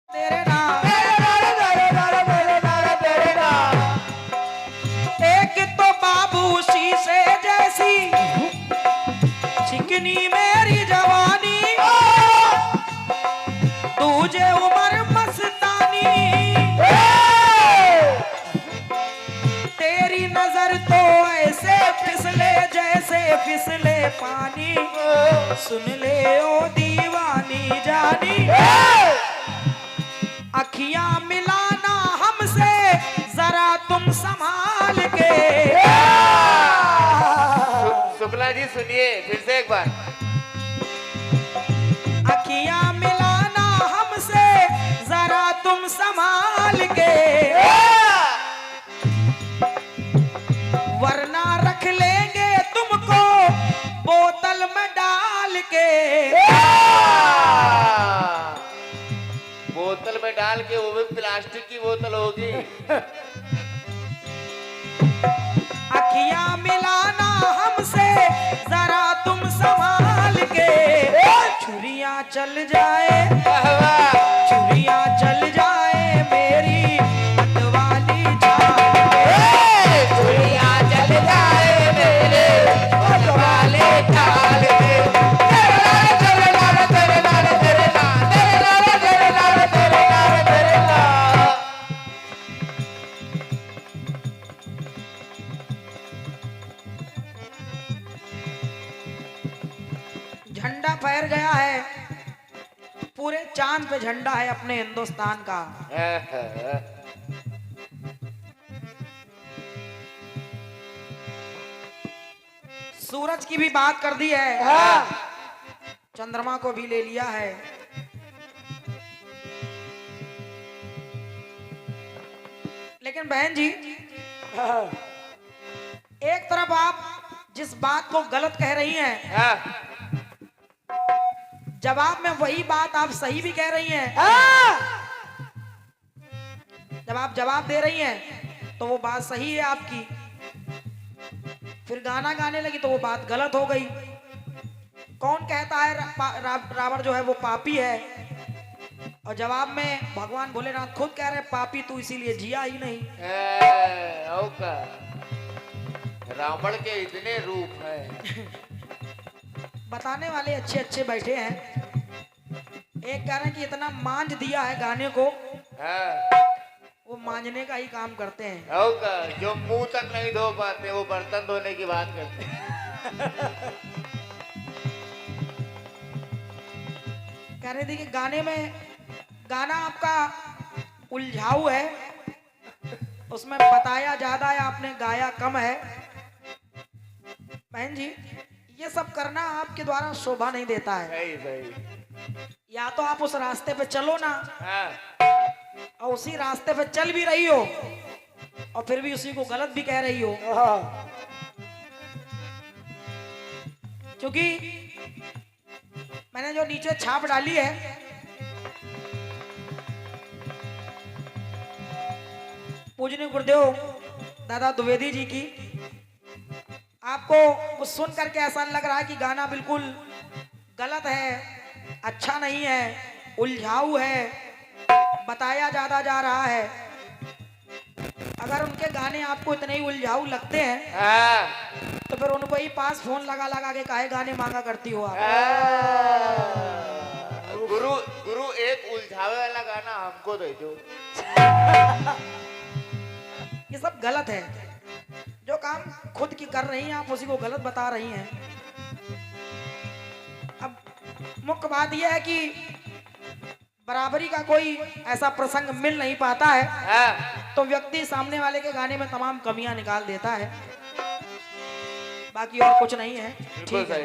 तेरे नाम एक तो बाबू शीशे जैसी चिकनी मेरी जवानी, तुझे उम्र मस्तानी, तेरी नजर तो ऐसे फिसले जैसे फिसले पानी, सुन ले ओ दीवानी जानी, अखियां मिलाना हमसे जरा तुम संभाल के। शुक्ला जी सुनिए फिर से एक बार। अखियां मिलाना हमसे जरा तुम संभाल के, वरना रख लेंगे तुमको बोतल में डाल के। बोतल में डाल के, वो भी प्लास्टिक की बोतल होगी। अखियां मिलाना हमसे जरा तुम संभाल के, छुरियां चल जाए, छुरियां चल जाए मेरी मतवाली चाल के, छुरियां चल जाए मेरे मतवाले चाल के। झंडा फहर गया है, पूरे चांद पे झंडा है अपने हिंदुस्तान का। सूरज की भी बात कर दी है, चंद्रमा को भी ले लिया है। लेकिन बहन जी, एक तरफ आप जिस बात को गलत कह रही हैं, जवाब में वही बात आप सही भी कह रही हैं। जब आप जवाब दे रही हैं तो वो बात सही है आपकी, फिर गाना गाने लगी तो वो बात गलत हो गई। कौन कहता है रावण जो है वो पापी है, और जवाब में भगवान भोलेनाथ खुद कह रहे पापी तू इसीलिए जिया ही नहीं। रावण के इतने रूप हैं। बताने वाले अच्छे अच्छे बैठे हैं। एक कह रहे हैं कि इतना मांझ दिया है गाने को, वो मांझने का ही काम करते हैं। जो मुंह तक नहीं धो पाते वो बर्तन धोने की बात करते हैं। कह रहे थे कि गाने में, गाना आपका उलझाऊ है, उसमें बताया ज्यादा है, आपने गाया कम है। बहन जी, ये सब करना आपके द्वारा शोभा नहीं देता है। सही। या तो आप उस रास्ते पे चलो ना, और उसी रास्ते पे चल भी रही हो और फिर भी उसी को गलत भी कह रही हो। क्योंकि मैंने जो नीचे छाप डाली है, पूजनीय गुरुदेव दादा द्विवेदी जी की, आपको सुन करके ऐसा लग रहा है कि गाना बिल्कुल गलत है, अच्छा नहीं है, उलझाऊ है, बताया ज्यादा जा रहा है। अगर उनके गाने आपको इतने ही उलझाऊ लगते हैं तो फिर उनको ही पास फोन लगा लगा के काहे गाने मांगा करती हो आप। गुरु एक उलझावे वाला गाना हमको दे दो। ये सब गलत है, जो काम खुद की कर रही हैं आप उसी को गलत बता रही हैं। अब मुख्य बात यह है कि बराबरी का कोई ऐसा प्रसंग मिल नहीं पाता है तो व्यक्ति सामने वाले के गाने में तमाम कमियां निकाल देता है, बाकी और कुछ नहीं है। ठीक है।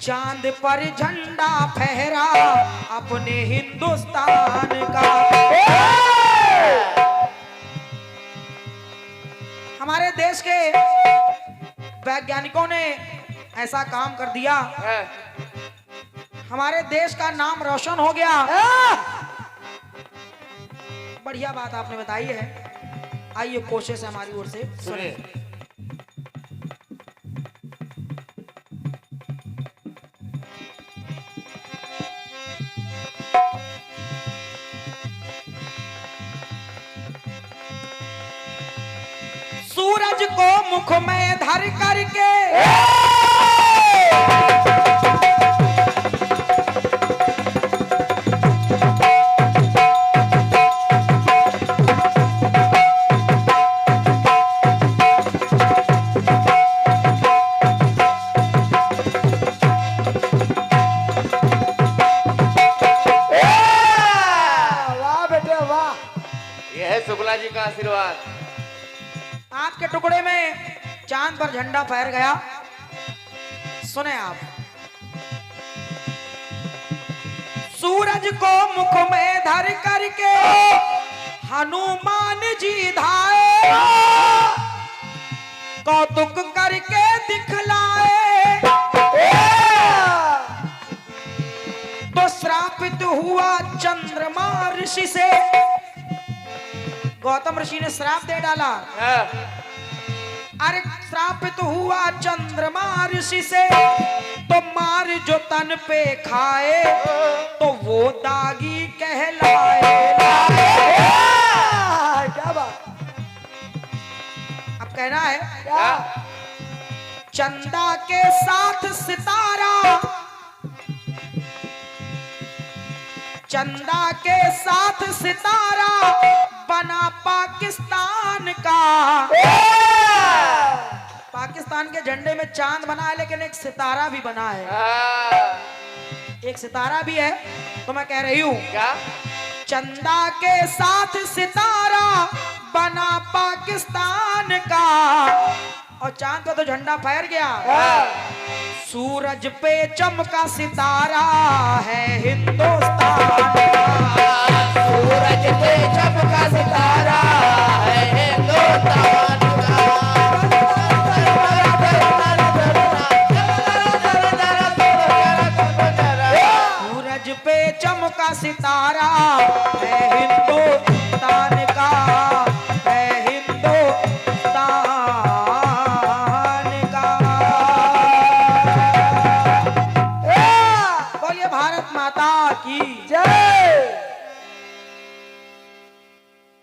चांद पर झंडा फहरा अपने हिंदुस्तान का, हमारे देश के वैज्ञानिकों ने ऐसा काम कर दिया, हमारे देश का नाम रोशन हो गया। बढ़िया बात आपने बताई है। आइए कोशिश है हमारी ओर से सुने। सूरज को मुख में धर करके शुक्ला जी का आशीर्वाद। आज के टुकड़े में चांद पर झंडा फहर गया। सुने आप, सूरज को मुख में धर करके हनुमान जी धाए, कौतुक करके दिखलाए, तो श्रापित हुआ चंद्रमा ऋषि से। गौतम ऋषि ने श्राप दे डाला। अरे श्रापित हुआ चंद्रमा ऋषि से, तो मार जो तन पे खाए तो वो दागी कहलाए। क्या बात, अब कहना है क्या? चंदा के साथ सितारा, चंदा के साथ सितारा बना पाकिस्तान का। पाकिस्तान के झंडे में चांद बना है, लेकिन एक सितारा भी बना है। एक सितारा भी है। तो मैं कह रही हूं क्या? चंदा के साथ सितारा बना पाकिस्तान का, और चांद पे तो झंडा फहर गया। सूरज पे चमका सितारा है हिंदुस्तान का। सूरज पे चमका सितारा है हिंदुस्तान का। सूरज पे चमका सितारा है हिंदुस्तान का, है हिंदुस्तान का। बोलिए भारत माता की जय।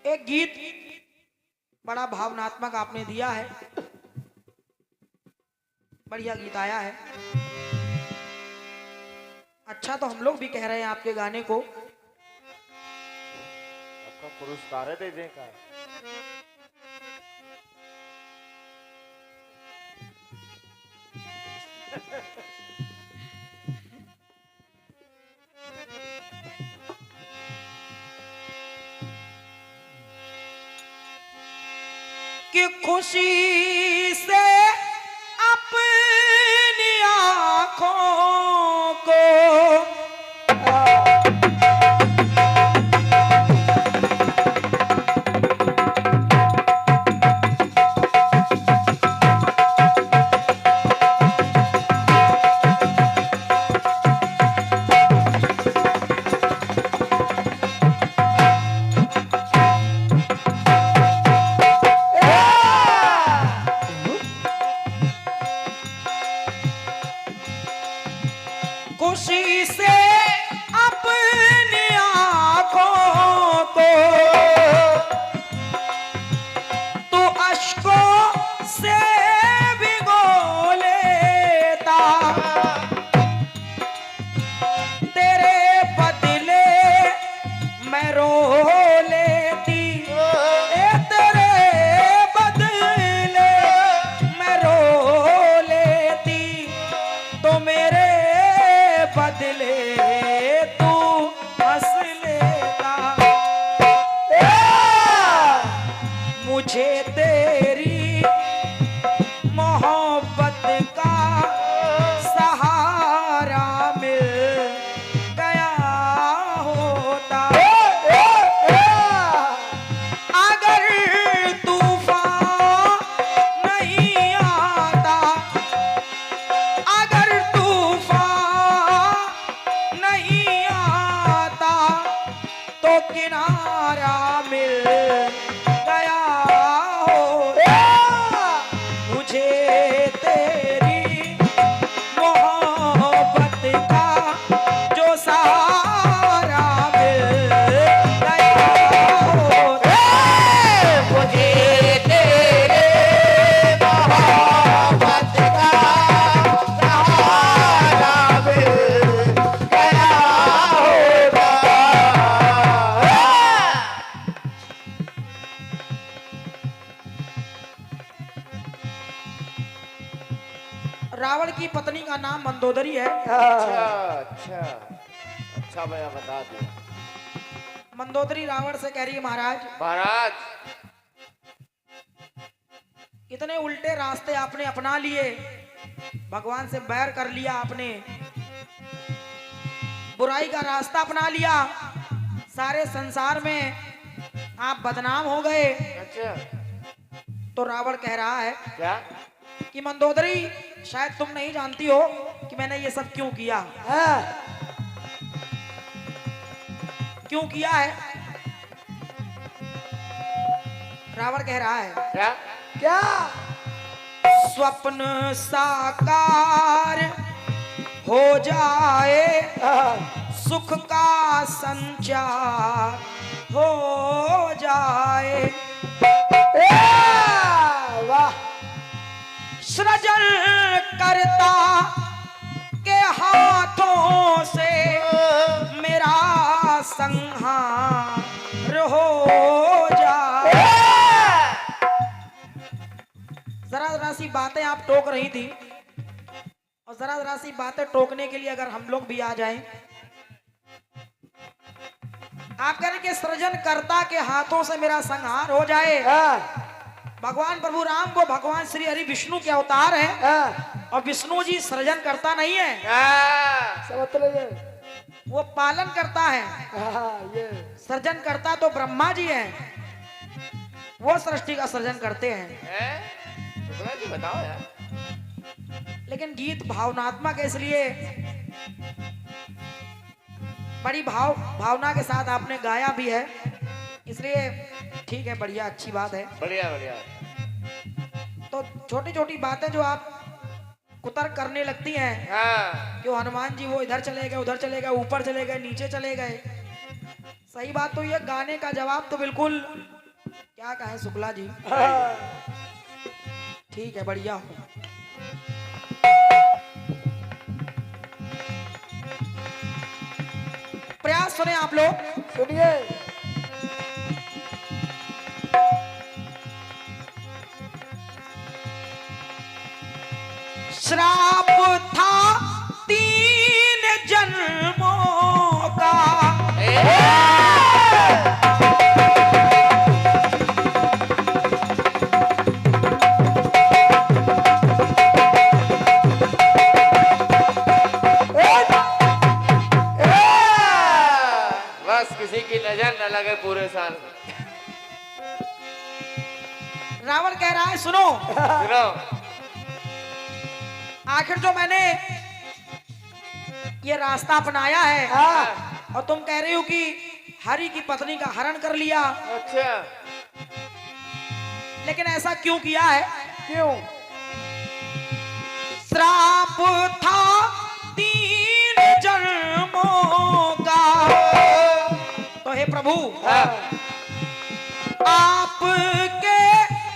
एक गीत बड़ा भावनात्मक आपने दिया है, बढ़िया गीत आया है। अच्छा, तो हम लोग भी कह रहे हैं आपके गाने को। आपका पुरस्कार है, दे का। कि खुशी से अपनी आँखों को खुशी से अपनी आँखों को तू अश्कों से भिगो लेता, तेरे बदले मैं रो लेती, तेरे बदले मैं रो लेती, तो मेरे बदले तू हंस लेता। मुझे तेरी मोहब्बत का सहारा मिल गया होता। अगर तूफान नहीं आता, अगर तूफान पत्नी का नाम मंदोदरी है। अच्छा अच्छा अच्छा भैया बता दिया। मंदोदरी रावण से कह रही है, महाराज महाराज इतने उल्टे रास्ते आपने अपना लिए, भगवान से बैर कर लिया आपने, बुराई का रास्ता अपना लिया, सारे संसार में आप बदनाम हो गए। अच्छा तो रावण कह रहा है क्या? कि मंदोदरी शायद तुम नहीं जानती हो कि मैंने ये सब क्यों किया। क्यों किया है? रावण कह रहा है क्या? क्या? स्वप्न साकार हो जाए, सुख का संचार हो जाए, वाह! सृजन करता के हाथों से मेरा संहार हो जाए। जरा जरा सी बातें आप टोक रही थी, और जरा जरा सी बातें टोकने के लिए अगर हम लोग भी आ जाएं, आप कह रहे कि सृजन कर्ता के हाथों से मेरा संहार हो जाए। भगवान प्रभु राम को भगवान श्री हरि विष्णु के अवतार है, और विष्णु जी सृजन करता नहीं है, वो पालन करता है। सृजन करता तो ब्रह्मा जी है, वो सृष्टि का सृजन करते हैं। शुक्ला जी बताओ यार। लेकिन गीत भावनात्मक है, इसलिए बड़ी भावना के साथ आपने गाया भी है, इसलिए ठीक है, बढ़िया, अच्छी बात है। बढ़िया बढ़िया। तो छोटी छोटी बातें जो आप कुतर्क करने लगती हैं, हाँ। कि हनुमान जी वो इधर चले गए, उधर चले गए, ऊपर चले गए, नीचे चले गए, सही बात तो ये गाने का जवाब तो बिल्कुल क्या कहें शुक्ला जी। ठीक है, बढ़िया हो। प्रयास सुने आप लोग, सुनिए। श्राप था 3 जन्मों का, बस किसी की नजर न लगे पूरे साल। रावण कह रहा है सुनो, सुनो। आखिर जो मैंने ये रास्ता अपनाया है, और तुम कह रही हो कि हरि की पत्नी का हरण कर लिया, अच्छा लेकिन ऐसा क्यों किया है? क्यों? श्राप था 3 जन्मों का, तो हे प्रभु आपके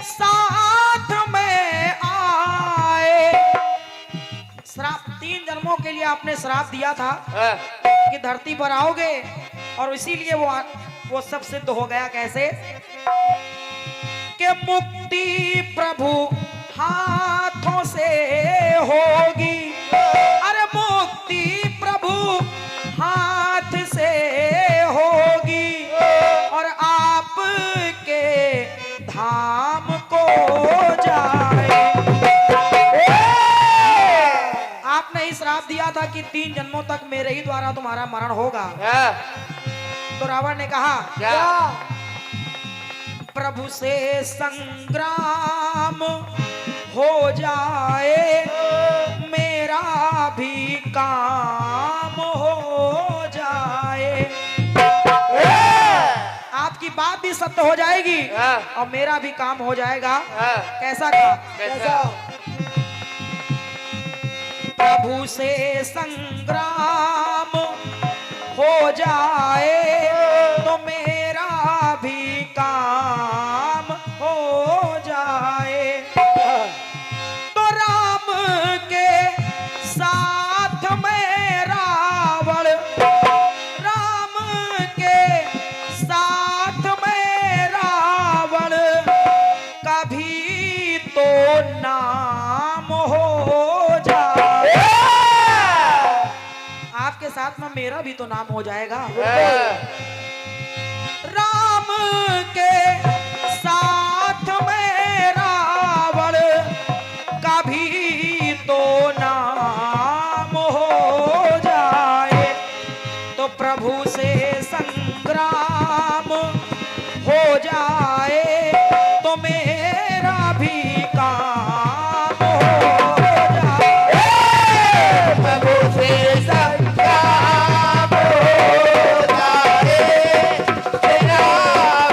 साथ में आए। श्राप 3 जन्मों के लिए आपने श्राप दिया था कि धरती पर आओगे, और इसीलिए वो सब सिद्ध हो गया। कैसे? कि मुक्ति प्रभु हाथों से होगी, अरे मुक्ति प्रभु हाथ से होगी, और आपके धाम को जाए। आपने ही श्राप दिया था कि 3 जन्मों तक मेरे ही द्वारा तुम्हारा मरण होगा। तो रावण ने कहा क्या? प्रभु से संग्राम हो जाए, मेरा भी काम हो जाए। आपकी बात भी सत्य हो जाएगी, और मेरा भी काम हो जाएगा। कैसा काम? कैसा? प्रभु से संग्राम हो जाए, तो मेरा भी काम हो जाए। तो राम के साथ में रावण, राम के साथ में रावण का भी तो नाम हो जाए। साथ में मेरा भी तो नाम हो जाएगा। हाँ, राम के साथ में रावण का भी तो नाम हो जाए, तो प्रभु से संग्राम हो जाए तो मेरा भी काम हो जाए। प्रभु से संग्राम हो जाए, तेरा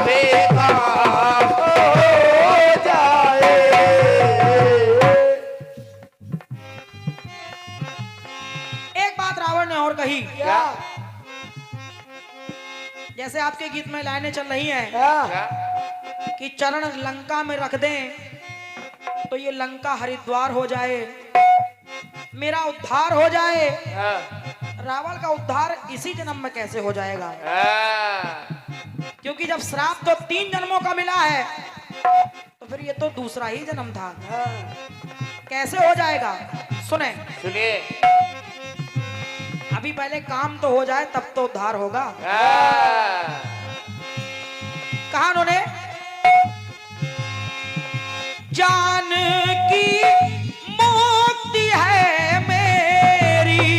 भी काम हो जाए। एक बात रावण ने और कही, क्या? जैसे आपके गीत में लाइनें चल रही हैं क्या? कि चरण लंका में रख दें तो ये लंका हरिद्वार हो जाए, मेरा उद्धार हो जाए। हाँ, रावण का उद्धार इसी जन्म में कैसे हो जाएगा? हाँ, क्योंकि जब श्राप तो 3 जन्मों का मिला है तो फिर ये तो दूसरा ही जन्म था, कैसे हो जाएगा? सुने, सुनिए। अभी पहले काम तो हो जाए तब तो उद्धार होगा। हाँ, कहा उन्होंने, जान की मुक्ति है मेरी,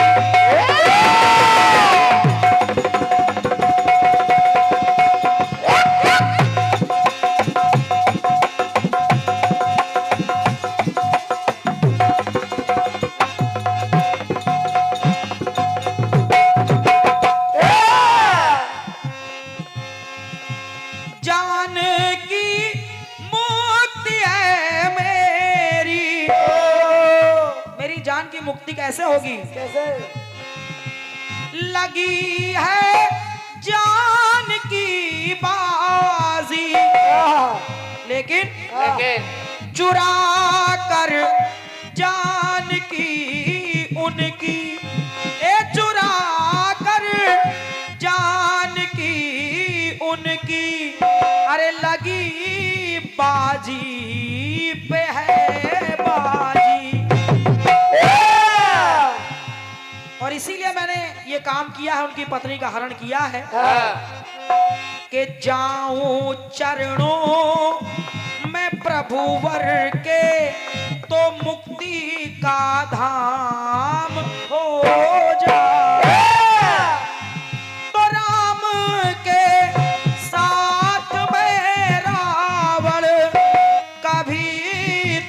जान की मुक्ति है मेरी। मेरी जान की मुक्ति कैसे होगी? कैसे? लगी है जान की बाजी, लेकिन लेकिन चुरा कर जान की उनकी, चुरा कर जान की उनकी, अरे लगी बाजी पे है बाजी। और इसीलिए मैंने ये काम किया है, उनकी पत्नी का हरण किया है हाँ, कि जाऊं चरणों में प्रभुवर के तो मुक्ति का धाम हो जाए। तो राम के साथ में रावण का भी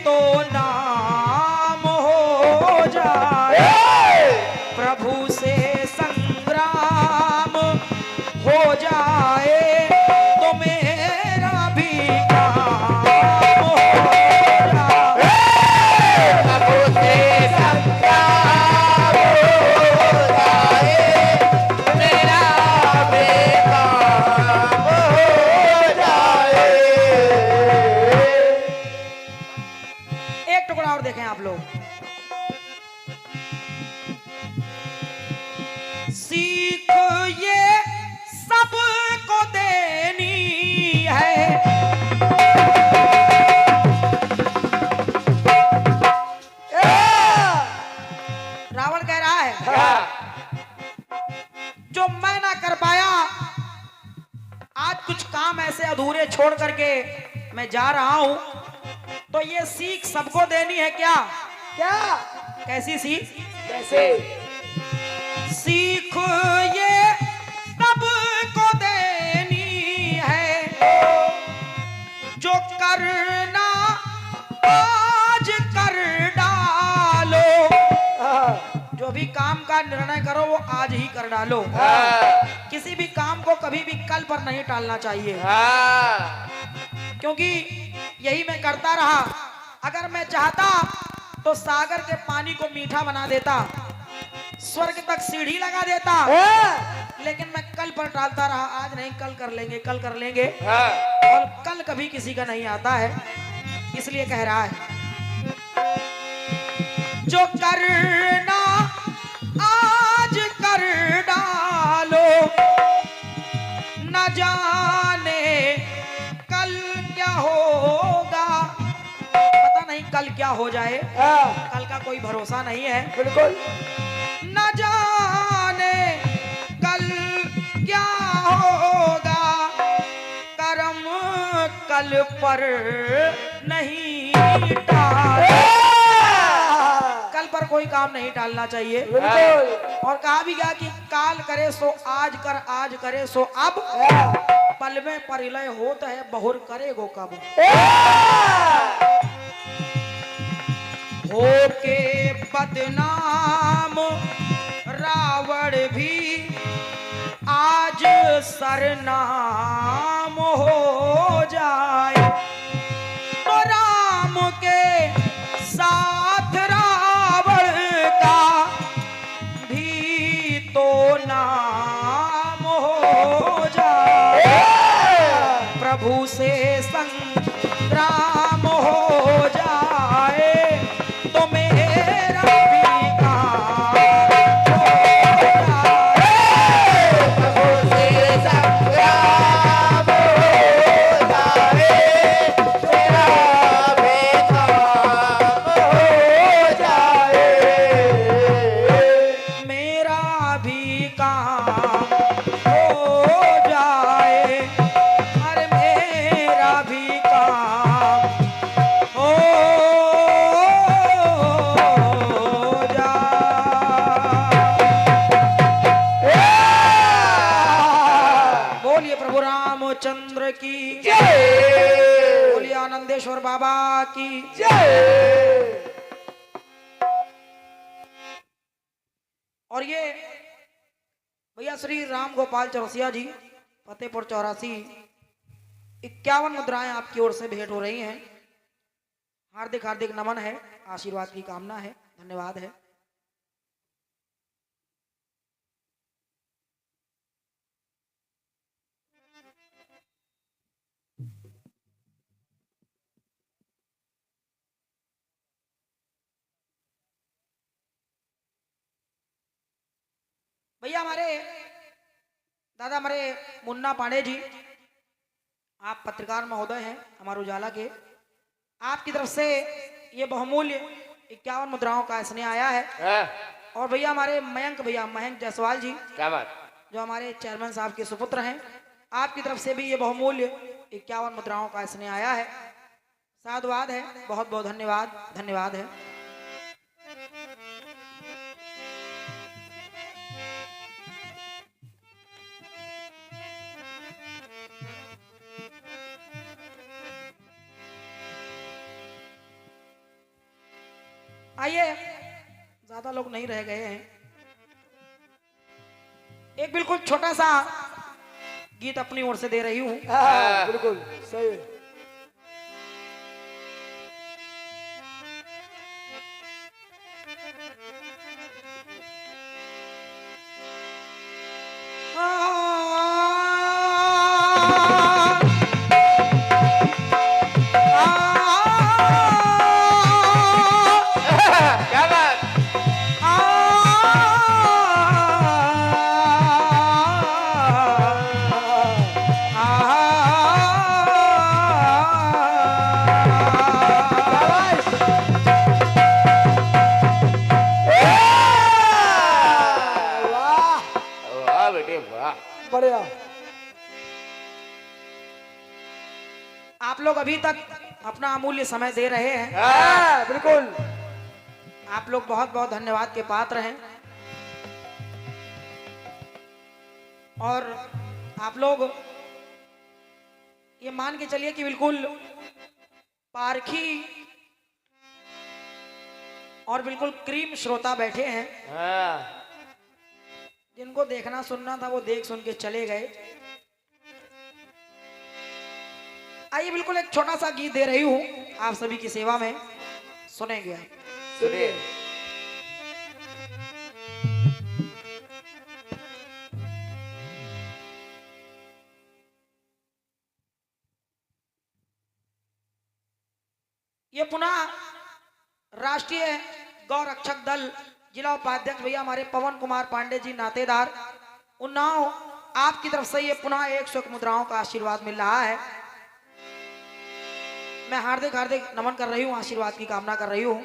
तो नाम हो जाए, प्रभु से संग्राम हो जाए तो मेरा भी काम हो जाए। प्रभु से संग्राम हो जाए, मेरा भी काम हो जाए। एक टुकड़ा और देखें आप लोग, सीख ये सबको देनी है, रावण कह रहा है जो मैं ना कर पाया, आज कुछ काम ऐसे अधूरे छोड़ करके मैं जा रहा हूं, तो ये सीख सबको देनी है। क्या क्या? कैसी सीख? कैसे? सीख ये सबको देनी है, जो करना आज कर डालो, जो भी काम का निर्णय करो वो आज ही कर डालो। हाँ, किसी भी काम को कभी भी कल पर नहीं टालना चाहिए, हाँ, क्योंकि यही मैं करता रहा। अगर मैं चाहता तो सागर के पानी को मीठा बना देता, स्वर्ग तक सीढ़ी लगा देता, लेकिन मैं कल पर टालता रहा, आज नहीं कल कर लेंगे, कल कर लेंगे, हाँ, और कल कभी किसी का नहीं आता है। इसलिए कह रहा है जो करना आज कर डालो, न जाने कल क्या होगा। पता नहीं कल क्या हो जाए, कल का कोई भरोसा नहीं है। बिल्कुल। न जाने पर नहीं टाल, कल पर कोई काम नहीं टालना चाहिए। बिल्कुल। और कहा भी गया कि काल करे सो आज कर, आज करे सो अब, पल में परिलय होता है बहुर करेगो कब। होके बदनाम रावण भी आज सरनाम हो जाए, तो राम के साथ रावण का भी तो नाम हो जाए। प्रभु से संग्राम हो जाए तो मेरा भी काम हो जाए। प्रभु से संग्राम हो जाए, तेरा भी काम हो जाए। मेरा भी काम हो जाए, अरे मेरा भी काम हो जाए। बोलिए प्रभु रामचंद्र की, बोलिए आनंदेश्वर बाबा की। और ये भैया श्री राम गोपाल चौरसिया जी, फतेहपुर 84, 51 मुद्राएं आपकी ओर से भेंट हो रही हैं। हार्दिक हार्दिक नमन है, आशीर्वाद की कामना है, धन्यवाद है। भैया हमारे दादा हमारे मुन्ना पांडे जी, आप पत्रकार महोदय हैं हमारे उजाला के, आपकी तरफ से ये बहुमूल्य 51 मुद्राओं का स्नेह आया है। और भैया हमारे मयंक भैया, मयंक जायसवाल जी, क्या बात? जो हमारे चेयरमैन साहब के सुपुत्र हैं, आपकी तरफ से भी ये बहुमूल्य 51 मुद्राओं का स्नेह आया है। साधुवाद है, बहुत बहुत धन्यवाद, धन्यवाद है। आइए, ज्यादा लोग नहीं रह गए हैं, एक बिल्कुल छोटा सा गीत अपनी ओर से दे रही हूं। बिल्कुल सही। क्या बात? वाह बेटे वाह। बढ़िया। आप लोग अभी तक अपना अमूल्य समय दे रहे हैं, बिल्कुल। आप लोग बहुत बहुत धन्यवाद के पात्र हैं। और आप लोग ये मान के चलिए कि बिल्कुल पारखी और बिल्कुल क्रीम श्रोता बैठे हैं, जिनको देखना सुनना था वो देख सुन के चले गए। आइए बिल्कुल एक छोटा सा गीत दे रही हूं आप सभी की सेवा में, सुनेंगे आप। सुनिए। ये पुनः राष्ट्रीय गौ रक्षक दल जिला उपाध्यक्ष भैया हमारे पवन कुमार पांडे जी, नातेदार उन्नाव, आपकी तरफ से ये पुनः 101 मुद्राओं का आशीर्वाद मिल रहा है। मैं हार्दिक हार्दिक नमन कर रही हूँ, आशीर्वाद की कामना कर रही हूँ,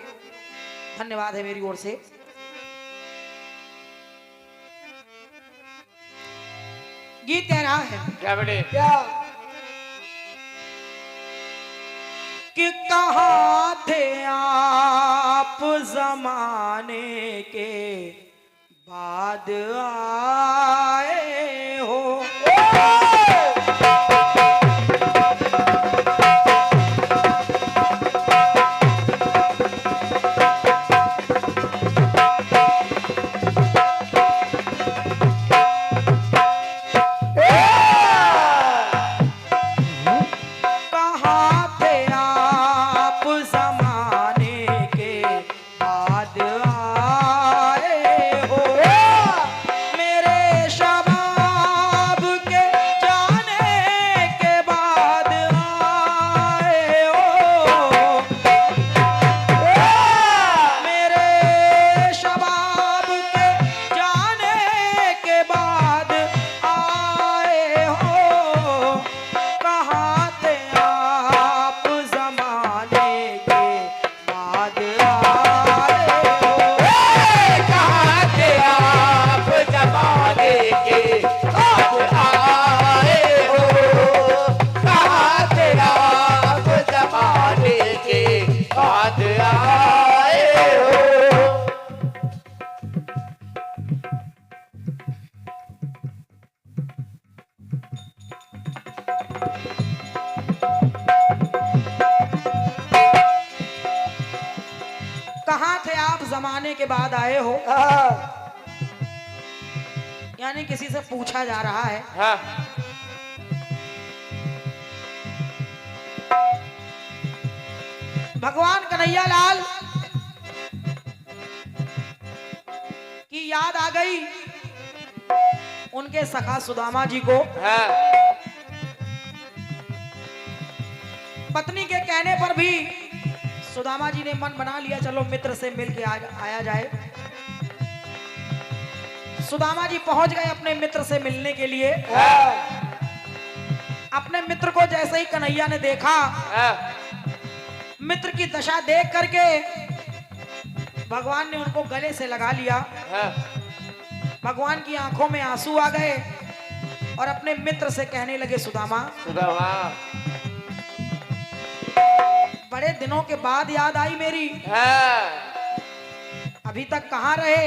धन्यवाद है मेरी ओर से। गीत कह रहा है क्या बेटे? क्या? बाद आए हो। कहाँ थे आप ज़माने के बाद आए हो। मेरे शबाब के जाने के बाद आए हो। मेरे शबाब के जाने के बाद आए हो। कहाँ थे आप ज़माने के बाद आए हो। कहाँ थे आप जमाने के बाद आए हो। कहाँ थे आप जमाने के बाद आए हो। कहाँ थे आप जमाने के बाद आए हो, हाँ, यानी किसी से पूछा जा रहा है। हाँ भगवान कन्हैया लाल की याद आ गई उनके सखा सुदामा जी को। हाँ पत्नी के कहने पर भी सुदामा जी ने मन बना लिया, चलो मित्र से मिल के आया जाए। सुदामा जी पहुंच गए अपने मित्र से मिलने के लिए। हाँ, अपने मित्र को जैसे ही कन्हैया ने देखा, हाँ मित्र की दशा देख करके भगवान ने उनको गले से लगा लिया। हाँ भगवान की आंखों में आंसू आ गए और अपने मित्र से कहने लगे, सुदामा सुदामा बड़े दिनों के बाद याद आई मेरी, हाँ अभी तक कहाँ रहे,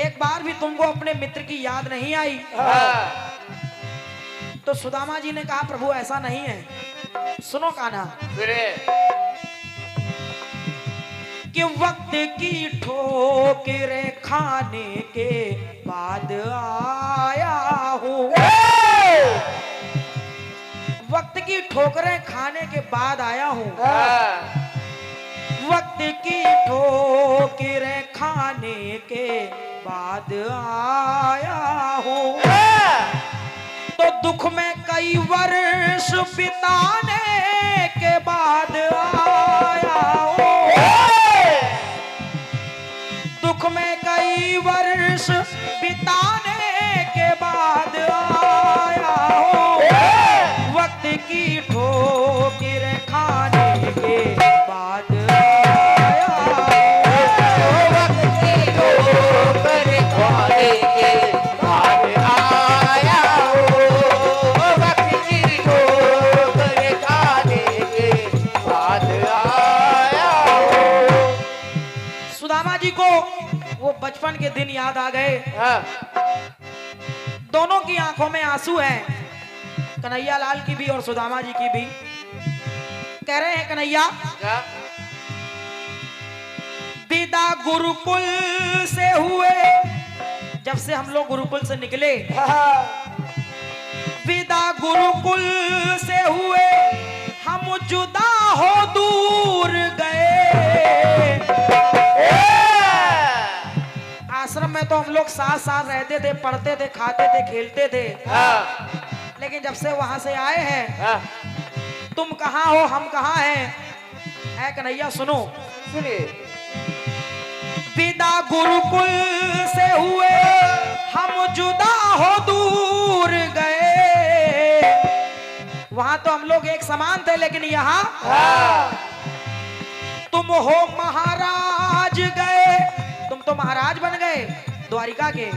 एक बार भी तुमको अपने मित्र की याद नहीं आई। हाँ तो सुदामा जी ने कहा, प्रभु ऐसा नहीं है, सुनो कान्हा। फिर कि वक्त की ठोकरें खाने के बाद आया हूँ। वक्त की ठोकरें खाने के बाद आया हूँ। हाँ वक्त की ठोकरें खाने के बाद आया हूँ। तो दुख में कई वर्ष बिताने के बाद आया हूँ। दुख में कई वर्ष बिताने के बाद आया हूँ। वक्त की ठोकरें खाने के बाद आया हूँ। वक्त की ठोकरें खाने के बाद आया हूँ। वक्त की ठोकरें खाने के बाद आया हूँ। सुदामा जी को वो बचपन के दिन याद आ गए। हाँ दोनों की आंखों में आंसू हैं, कन्हैया लाल की भी और सुदामा जी की भी। कह रहे हैं कन्हैया, क्या विदा गुरुकुल से हुए, जब से हम लोग गुरुकुल से निकले, हाँ, विदा गुरुकुल से हुए, हम जुदा हो दूर गए। आश्रम में तो हम लोग साथ साथ रहते थे, पढ़ते थे, खाते थे, खेलते थे। हाँ लेकिन जब से वहां से आए हैं, हाँ तुम कहाँ हो, हम कहाँ हैं। ऐ कन्हैया सुनो, सुनिए विदा गुरुकुल से हुए, हम जुदा हो दूर गए। वहां तो हम लोग एक समान थे, लेकिन यहाँ तुम हो महाराज गए, तुम तो महाराज बन गए द्वारिका के।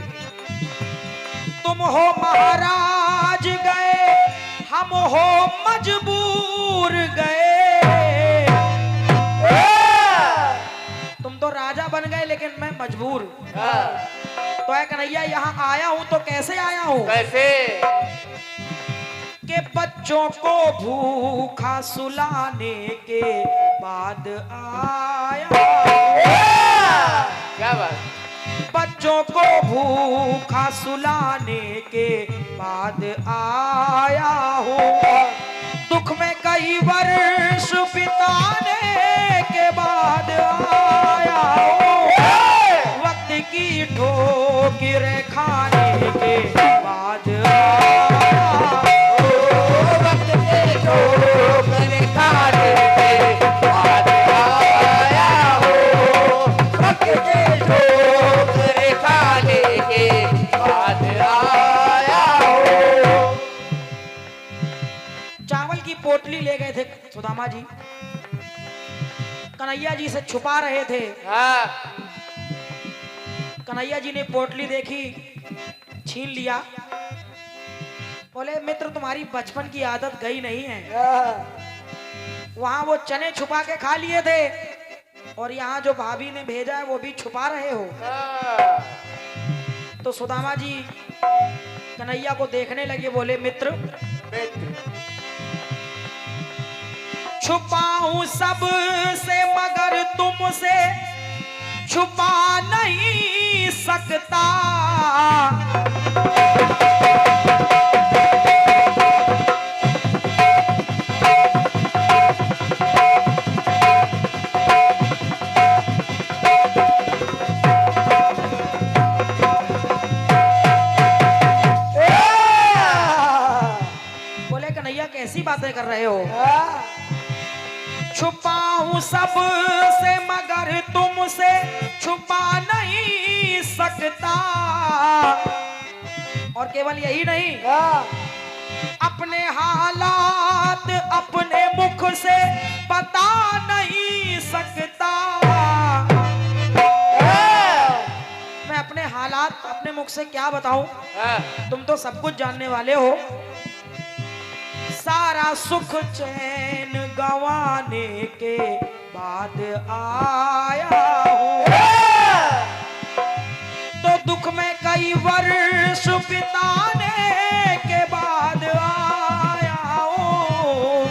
तुम हो महाराज गए, हम हो मजबूर गए। तुम तो राजा बन गए लेकिन मैं मजबूर। हाँ, तो है कन्हैया यहाँ आया हूँ तो कैसे आया हूँ कैसे? कि बच्चों को भूखा सुलाने के बाद आया। क्या बात? बच्चों को भूखा सुलाने के बाद आया हूँ। दुख में कई वर्ष बिताने के बाद आया हूँ। वक्त की ठोकर खाने के बाद आया हूँ। वक्त के ठोकर खाने के बाद आया हूँ। वक्त के ठोकर खाने के बाद आया हूँ। चावल की पोटली ले गए थे सुदामा जी, कन्हैया जी से छुपा रहे थे। हाँ, कन्हैया जी ने पोटली देखी, छीन लिया। बोले मित्र तुम्हारी बचपन की आदत गई नहीं है। वहां वो चने छुपा के खा लिए थे और यहाँ जो भाभी ने भेजा है वो भी छुपा रहे हो। हाँ, तो सुदामा जी कन्हैया को देखने लगे, बोले मित्र मित्र। छुपाऊं सब से मगर तुमसे छुपा नहीं सकता। बोले कन्हैया कैसी बातें कर रहे हो? छुपाऊं सब से मगर तुमसे छुपा नहीं सकता। और केवल यही नहीं, अपने हालात अपने मुख से बता नहीं सकता। मैं अपने हालात अपने मुख से क्या बताऊं? हाँ, तुम तो सब कुछ जानने वाले हो। सारा सुख चैन गंवाने के बाद आया हूँ। तो दुख में कई वर्ष बिताने के बाद आया हूँ।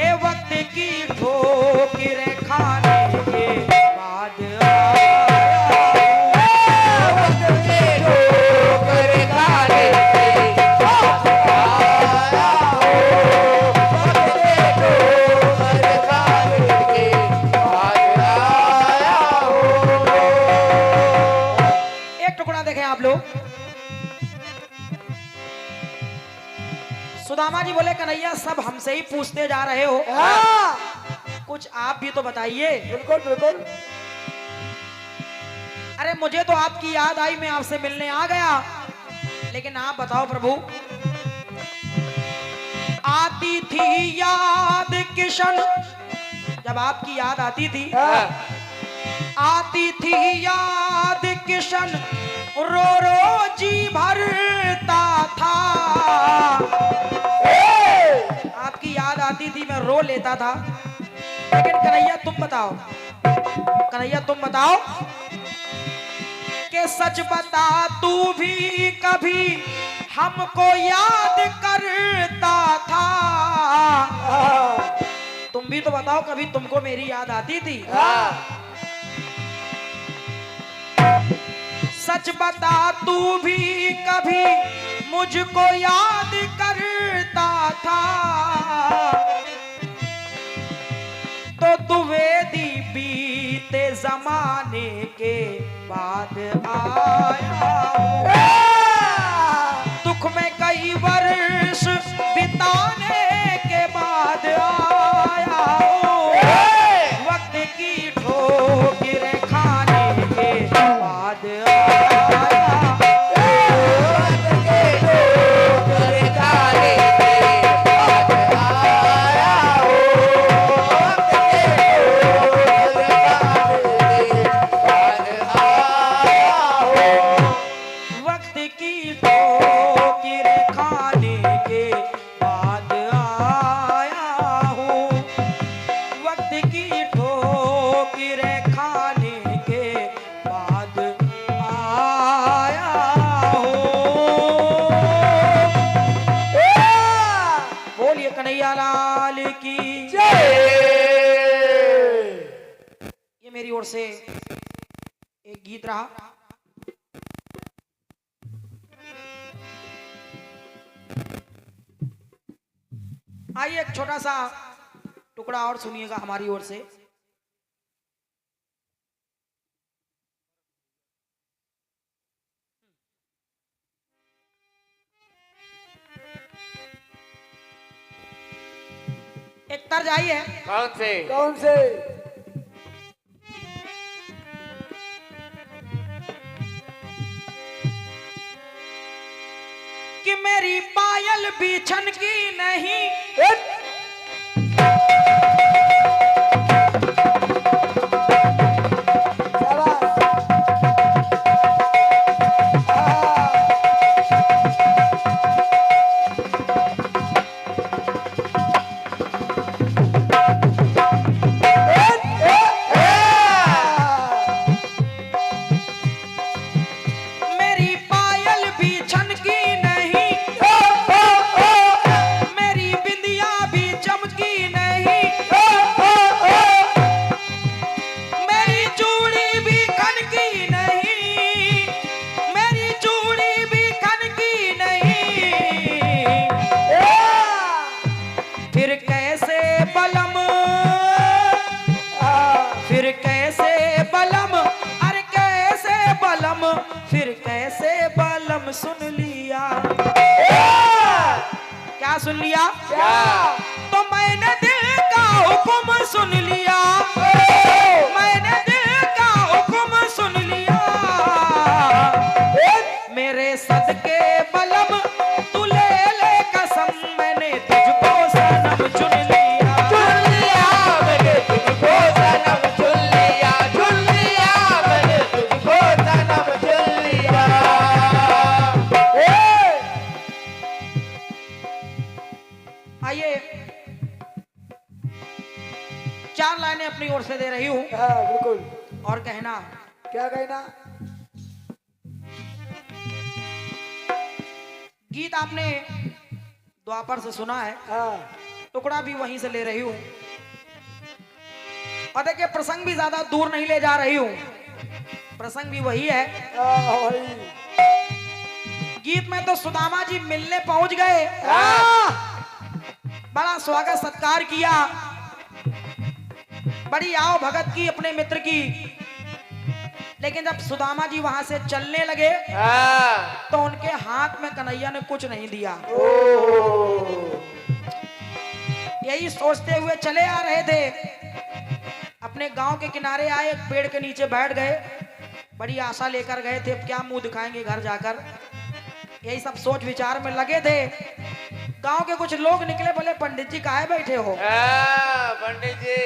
ए वक्त की ठोकर खाने के बाद आया हूँ। वक्त के ठोकर खाने के बाद आया हूँ। वक्त के ठोकर खाने के बाद आया हूँ। एक टुकड़ा देखें आप लोग। सुदामा जी बोले कन्हैया सब हमसे ही पूछते जा रहे हो, कुछ आप भी तो बताइए। बिल्कुल बिल्कुल। अरे मुझे तो आपकी याद आई, मैं आपसे मिलने आ गया। लेकिन आप बताओ प्रभु, आती थी याद किशन, जब आपकी याद आती थी, आती थी याद किशन, रो रो जी भरता था। आपकी याद आती थी, मैं रो लेता था। लेकिन कन्हैया तुम बताओ, कन्हैया तुम बताओ कि सच बता तू भी कभी हमको याद करता था। तुम भी तो बताओ कभी तुमको मेरी याद आती थी? सच बता तू भी कभी मुझको याद करता था। तो द्विवेदी बीते जमाने के बाद आया हूँ। दुख में कई वर्ष बिताने के बाद आया हूँ। वक्त की ठोकर खाने के बाद आया हूँ। वक्त के ठोकर खाने के बाद आया हूँ। वक्त के ठोकर खाने के बाद आया हूँ। वक्त की ठोकर खाने के बाद आया हूँ। वक्त की ठोकर खाने के की। ये मेरी ओर से एक गीत रहा। आइए एक छोटा सा टुकड़ा और सुनिएगा हमारी ओर से। एक तर्ज आई है। कौन से? कौन से? कि मेरी पायल बिछन की नहीं, मेरी पायल बिछन की नहीं, मेरी बिंदिया भी चमकी नहीं, मेरी चूड़ी भी खनकी नहीं, मेरी चूड़ी भी खनकी नहीं। फिर कैसे बलम, फिर कैसे बलम, अरे कैसे बलम, फिर कैसे बलम सुन लिया। क्या सुन लिया? तो मैंने दिल का हुक्म सुन लिया, मैंने दिल का हुक्म सुन लिया। मेरे सदके बलम तू ले ले कसम, मैंने तुझको सनम चुन लिया। मैंने तुझको सनम चुन लिया, चुन लिया, मैंने तुझको सनम चुन लिया। आइए चार लाइनें अपनी ओर से दे रही हूं हाँ बिल्कुल। और कहना। क्या कहना? गीत आपने द्वापर से सुना है, हाँ टुकड़ा भी वहीं से ले रही हूं। और देखिए प्रसंग भी ज्यादा दूर नहीं ले जा रही हूं, प्रसंग भी वही है। वही। गीत में तो सुदामा जी मिलने पहुंच गए, बड़ा स्वागत सत्कार किया, बड़ी आओ भगत की अपने मित्र की। लेकिन जब सुदामा जी वहां से चलने लगे तो उनके हाथ में कन्हैया ने कुछ नहीं दिया। यही सोचते हुए चले आ रहे थे, अपने गांव के किनारे आए, एक पेड़ के नीचे बैठ गए, बड़ी आशा लेकर गए थे, अब क्या मुंह दिखाएंगे घर जाकर, यही सब सोच विचार में लगे थे। गांव के कुछ लोग निकले, बोले पंडित जी काहे बैठे हो? पंडित जी,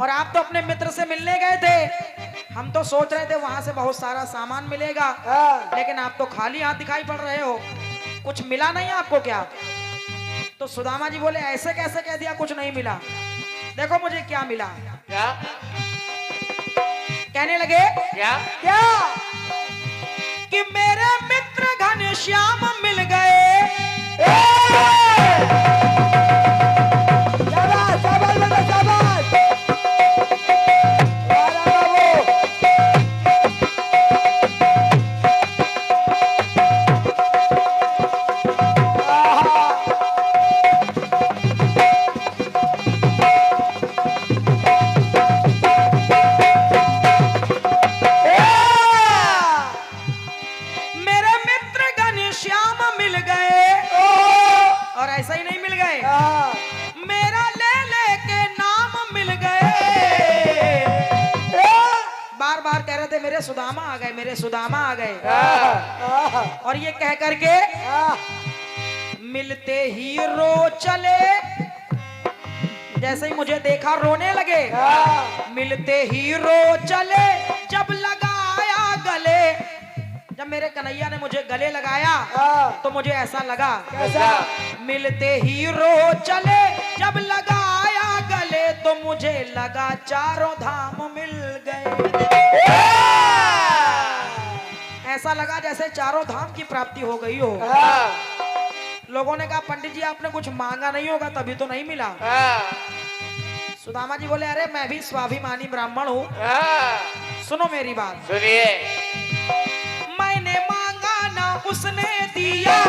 और आप तो अपने मित्र से मिलने गए थे, हम तो सोच रहे थे वहां से बहुत सारा सामान मिलेगा, लेकिन आप तो खाली हाथ दिखाई पड़ रहे हो, कुछ मिला नहीं आपको क्या? तो सुदामा जी बोले ऐसे कैसे कह दिया कुछ नहीं मिला, देखो मुझे क्या मिला। क्या? कहने लगे क्या? क्या कि मेरे मित्र घनश्याम मिल गए। शाबाश, शाबाश बेटा, शाबाश। मेरे मित्र घनश्याम मिल गए, और ऐसा ही नहीं मिल गए, मेरा ले ले के नाम मिल गए। बार बार कह रहे थे मेरे सुदामा आ गए, मेरे सुदामा आ गए, और ये कह करके मिलते ही रो चले, जैसे ही मुझे देखा रोने लगे। मिलते ही रो चले, जब लगाया गले, जब मेरे कन्हैया ने मुझे गले लगाया तो मुझे ऐसा लगा, कैसा? मिलते ही रो चले, जब लगाया गले तो मुझे लगा चारों धाम मिल गए। ऐसा लगा जैसे चारों धाम की प्राप्ति हो गई हो। लोगों ने कहा पंडित जी आपने कुछ मांगा नहीं होगा तभी तो नहीं मिला। हाँ, सुदामा जी बोले अरे मैं भी स्वाभिमानी ब्राह्मण हूँ, हाँ, सुनो मेरी बात। सुनिए। मैंने मांगा ना उसने दिया,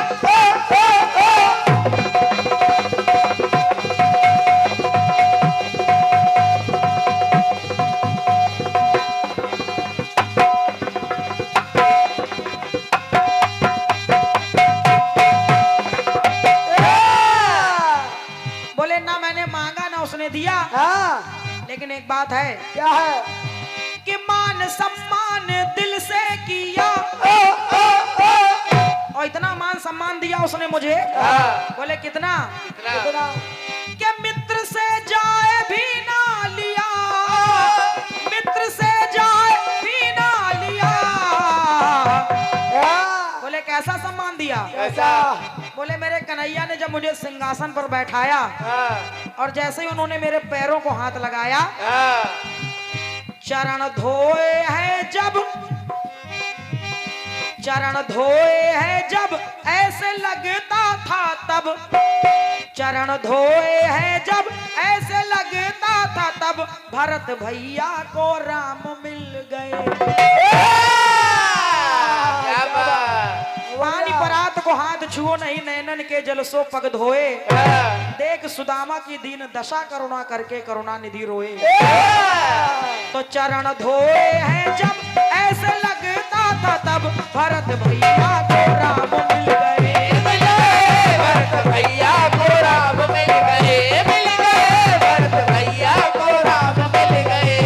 बोले ना मैंने मांगा ना उसने दिया। हाँ लेकिन एक बात है क्या है? कि मान सम्मान दिल से किया, और इतना मान सम्मान दिया उसने मुझे। हाँ, बोले कितना? कितना? कितना? कि मित्र से जाए भी ना लिया, मित्र से जाए भी ना लिया। हाँ, बोले कैसा सम्मान दिया? कैसा? बोले मेरे कन्हैया ने जब मुझे सिंहासन पर बैठाया हाँ, और जैसे ही उन्होंने मेरे पैरों को हाथ लगाया, हाँ, चरण धोए हैं जब, चरण धोए हैं जब ऐसे लगता था तब, चरण धोए हैं जब ऐसे लगता था तब, भरत भैया को राम मिल गए। क्या बात? पानी परात को हाथ छुओ नहीं, नैनन के जल सो पग धोए। हाँ, देख सुदामा की दीन दशा करुणा करके करुणा निधि रोए। हाँ, तो चरण धोए हैं जब ऐसे लगता था तब, भरत भैया को राम मिल गए। भरत भैया को राम मिल गए, मिल गए, भरत भैया को राम मिल गए।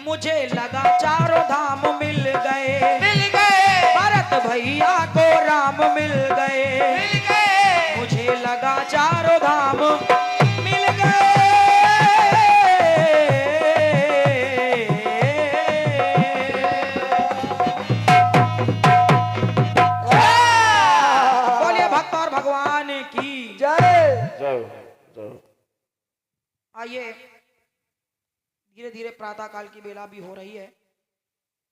मुझे लगा चारों धाम मिल गए, मिल गए, भरत भैया को राम मिल गए। मिल गए, मुझे लगा चारों धाम मिल गए। बोलिए भक्त और भगवान की। जय। जाओ, जाओ। आइए, धीरे धीरे प्रातः काल की बेला भी हो रही है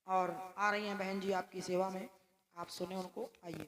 और आ रही हैं बहन जी आपकी सेवा में, आप सुने उनको। आइए।